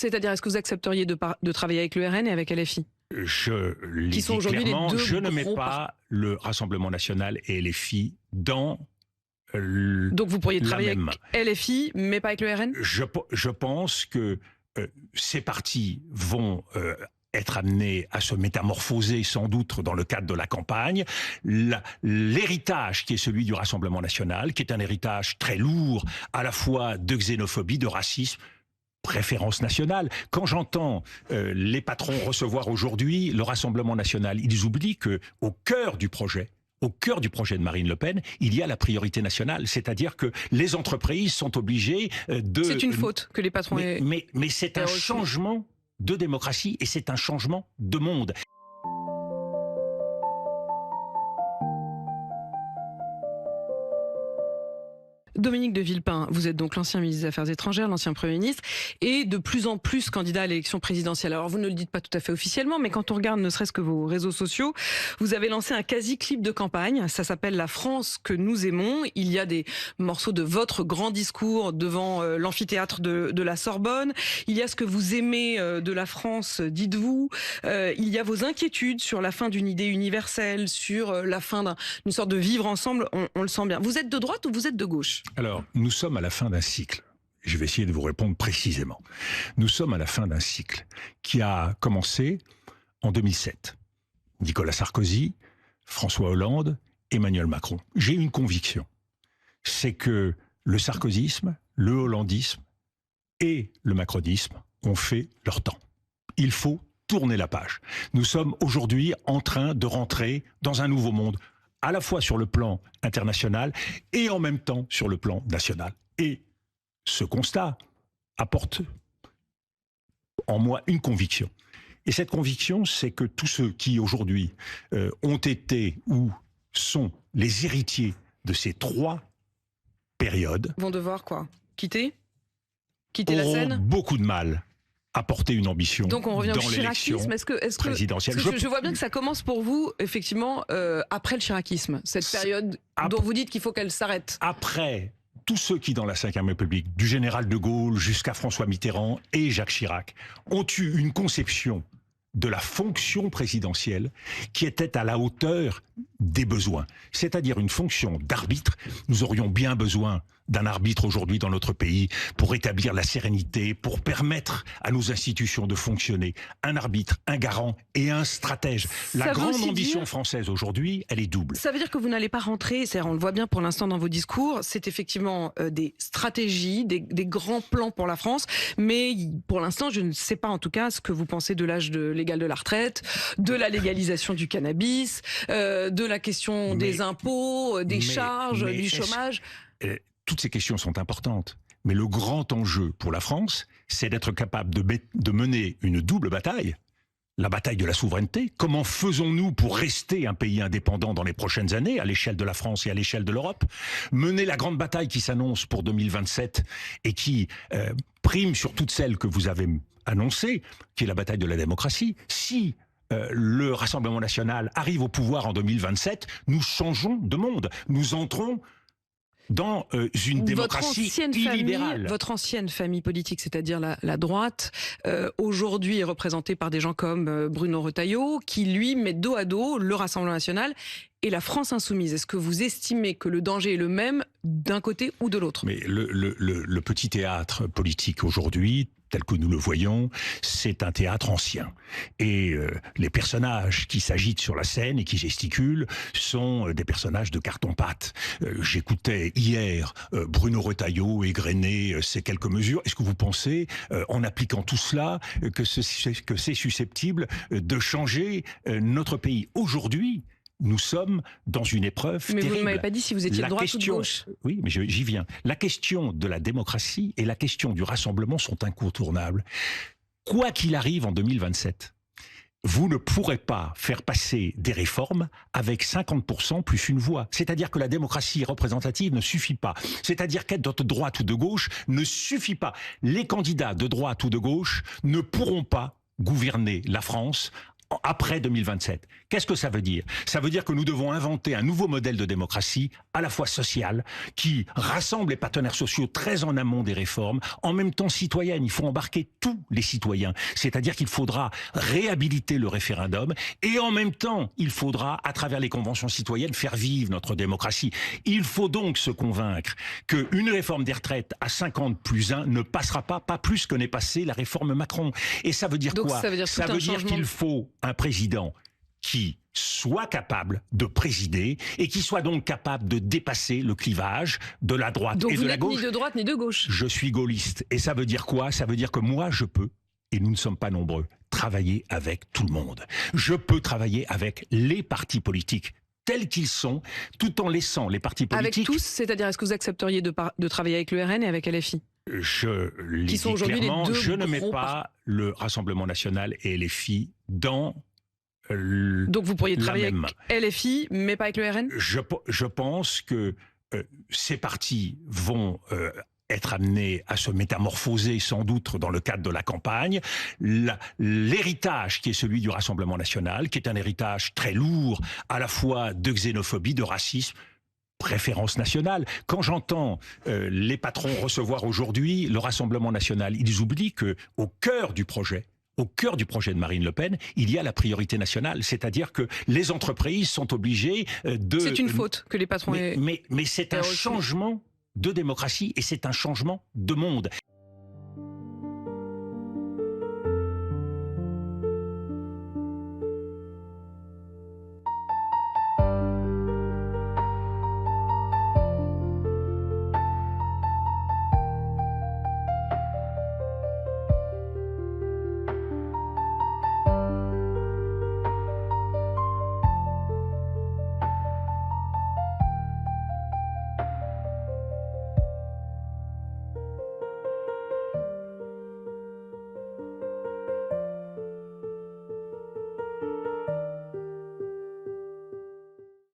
C'est-à-dire, est-ce que vous accepteriez de travailler avec le RN et avec LFI? Je l'ai Qui sont dit aujourd'hui les clairement, deux je ne mets gros pas le Rassemblement national et LFI dans Donc vous pourriez la travailler même avec LFI, mais pas avec le RN? Je pense que ces partis vont être amenés à se métamorphoser sans doute dans le cadre de la campagne. L'héritage qui est celui du Rassemblement national, qui est un héritage très lourd, à la fois de xénophobie, de racisme, préférence nationale. Quand j'entends les patrons recevoir aujourd'hui le Rassemblement national, ils oublient que au cœur du projet de Marine Le Pen, il y a la priorité nationale. C'est-à-dire que les entreprises sont obligées de... C'est une faute que les patrons aient... Mais c'est un changement de démocratie et c'est un changement de monde. Dominique de Villepin, vous êtes donc l'ancien ministre des Affaires étrangères, l'ancien Premier ministre, et de plus en plus candidat à l'élection présidentielle. Alors vous ne le dites pas tout à fait officiellement, mais quand on regarde ne serait-ce que vos réseaux sociaux, vous avez lancé un quasi-clip de campagne, ça s'appelle La France que nous aimons. Il y a des morceaux de votre grand discours devant l'amphithéâtre de la Sorbonne, il y a ce que vous aimez de la France, dites-vous, il y a vos inquiétudes sur la fin d'une idée universelle, sur la fin d'une sorte de vivre ensemble, on le sent bien. Vous êtes de droite ou vous êtes de gauche ? Alors, nous sommes à la fin d'un cycle. Je vais essayer de vous répondre précisément. Nous sommes à la fin d'un cycle qui a commencé en 2007. Nicolas Sarkozy, François Hollande, Emmanuel Macron. J'ai une conviction, c'est que le sarkozysme, le hollandisme et le macronisme ont fait leur temps. Il faut tourner la page. Nous sommes aujourd'hui en train de rentrer dans un nouveau monde, à la fois sur le plan international et en même temps sur le plan national. Et ce constat apporte en moi une conviction. Et cette conviction, c'est que tous ceux qui aujourd'hui ont été ou sont les héritiers de ces trois périodes vont devoir quoi? Quitter la scène? Beaucoup de mal à porter une ambition. Donc on revient dans au chiracisme. Est-ce que présidentielle. Je vois bien que ça commence pour vous, effectivement, après le chiracisme, cette période dont vous dites qu'il faut qu'elle s'arrête. Après, tous ceux qui, dans la Ve République, du général de Gaulle jusqu'à François Mitterrand et Jacques Chirac, ont eu une conception de la fonction présidentielle qui était à la hauteur des besoins, c'est-à-dire une fonction d'arbitre. Nous aurions bien besoin d'un arbitre aujourd'hui dans notre pays pour rétablir la sérénité, pour permettre à nos institutions de fonctionner. Un arbitre, un garant et un stratège. La grande ambition française aujourd'hui, elle est double. Ça veut dire que vous n'allez pas rentrer, c'est-à-dire on le voit bien pour l'instant dans vos discours, c'est effectivement des stratégies, des grands plans pour la France, mais pour l'instant je ne sais pas en tout cas ce que vous pensez de l'âge légal de la retraite, de la légalisation du cannabis, de la question des impôts, des charges, du chômage. Toutes ces questions sont importantes. Mais le grand enjeu pour la France, c'est d'être capable de mener une double bataille. La bataille de la souveraineté. Comment faisons-nous pour rester un pays indépendant dans les prochaines années, à l'échelle de la France et à l'échelle de l'Europe? Mener la grande bataille qui s'annonce pour 2027 et qui prime sur toutes celles que vous avez annoncées, qui est la bataille de la démocratie. Si le Rassemblement national arrive au pouvoir en 2027, nous changeons de monde. Nous entrons dans une démocratie illibérale. Votre ancienne famille politique, c'est-à-dire la droite, aujourd'hui est représentée par des gens comme Bruno Retailleau, qui lui met dos à dos le Rassemblement national et la France insoumise. Est-ce que vous estimez que le danger est le même d'un côté ou de l'autre? Mais le petit théâtre politique aujourd'hui, tel que nous le voyons, c'est un théâtre ancien. Et les personnages qui s'agitent sur la scène et qui gesticulent sont des personnages de carton-pâte. J'écoutais hier Bruno Retailleau égrener ces quelques mesures. Est-ce que vous pensez, en appliquant tout cela, que c'est susceptible de changer notre pays? Aujourd'hui, nous sommes dans une épreuve terrible. Mais vous ne m'avez pas dit si vous étiez de droite ou de gauche. Oui, mais j'y viens. La question de la démocratie et la question du rassemblement sont incontournables. Quoi qu'il arrive en 2027, vous ne pourrez pas faire passer des réformes avec 50% plus une voix. C'est-à-dire que la démocratie représentative ne suffit pas. C'est-à-dire qu'être de droite ou de gauche ne suffit pas. Les candidats de droite ou de gauche ne pourront pas gouverner la France après 2027. Qu'est-ce que ça veut dire? Ça veut dire que nous devons inventer un nouveau modèle de démocratie, à la fois sociale, qui rassemble les partenaires sociaux très en amont des réformes, en même temps citoyenne. Il faut embarquer tous les citoyens. C'est-à-dire qu'il faudra réhabiliter le référendum et en même temps, il faudra, à travers les conventions citoyennes, faire vivre notre démocratie. Il faut donc se convaincre qu'une réforme des retraites à 50 plus 1 ne passera pas plus que n'est passée la réforme Macron. Et ça veut dire Donc, quoi? ça veut dire qu'il faut un président qui soit capable de présider et qui soit donc capable de dépasser le clivage de la droite donc et de la gauche. Donc vous n'êtes ni de droite ni de gauche. Je suis gaulliste. Et ça veut dire quoi? Ça veut dire que moi, je peux, et nous ne sommes pas nombreux, travailler avec tout le monde. Je peux travailler avec les partis politiques tels qu'ils sont, tout en laissant les partis politiques... Avec tous, c'est-à-dire est-ce que vous accepteriez de travailler avec le RN et avec LFI? Je l'ai dit clairement, je ne mets pas le Rassemblement National et LFI dans... Donc vous pourriez travailler avec LFI, mais pas avec le RN? Je pense que ces partis vont être amenés à se métamorphoser sans doute dans le cadre de la campagne. L'héritage qui est celui du Rassemblement National, qui est un héritage très lourd, à la fois de xénophobie, de racisme, préférence nationale. Quand j'entends les patrons recevoir aujourd'hui le Rassemblement National, ils oublient que au cœur du projet de Marine Le Pen, il y a la priorité nationale. C'est-à-dire que les entreprises sont obligées de... C'est une faute que les patrons mais c'est un changement de démocratie et c'est un changement de monde.